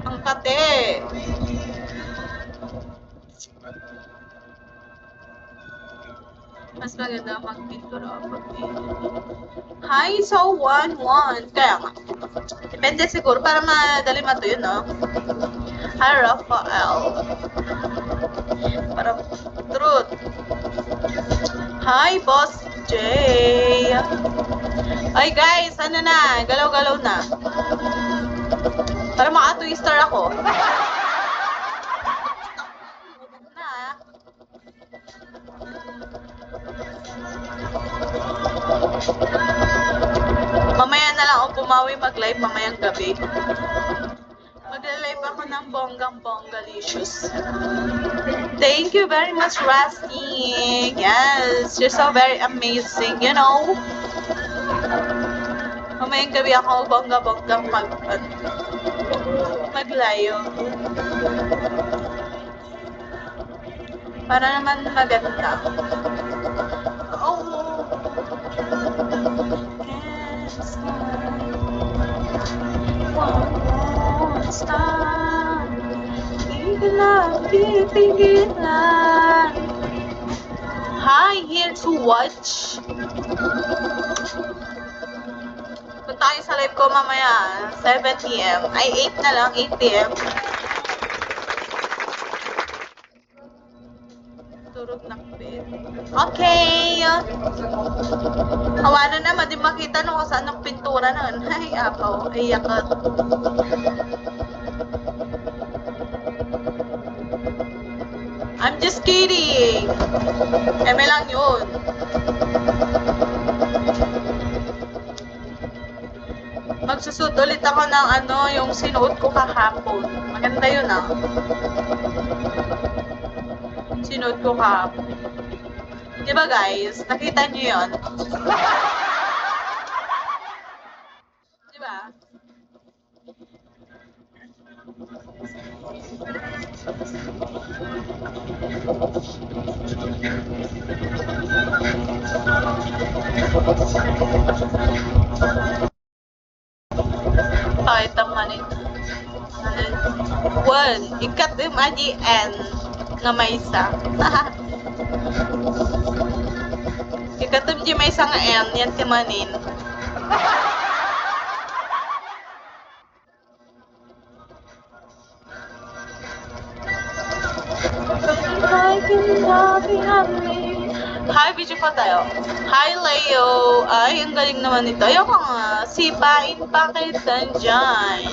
Ang kate. Mas maganda magpintura pag hi, so 1-1. Kaya nga. Depende siguro para madali matuyo, no? Hi, Rafael. Para truth. Hi, Boss J. Ay, guys, ano na? Galaw-galaw na. Para maka-twister ako. Na. Mamaya na lang ako bumawi mag-live mamayang gabi. Mag-live ako ng bonggang-bonggalicious. Thank you very much, Rusty. Yes, you're so very amazing, you know. Mamayang gabi ako bongga-bonggang maglayo. Para naman maganda. Oh. Stop. Hindi na pipigilan. Hi, here to watch. Punta tayo sa live ko mamaya, 7 p.m. Ay, 8 na lang, 8 p.m. Turog na kapit. Okay! Hawanan na, madi makita nung saan ang pintura nun. Ay, apaw. Ay, yakat. I'm just kidding. Eme lang yun. Magsusut ulit ako ng ano, yung sinuot ko kahapon. Maganda yun ah. Sinuot ko kahapon. Diba guys? Nakita nyo yun? Diba? Pakita man ito. One, ikat yung AGN nga may isa. Ikat yung may isa nga N, yan timanin. Hi, video pa tayo. Hi, Leo. Ay, ang galing naman nito. Ayaw ka nga. Sipain pa kita dyan.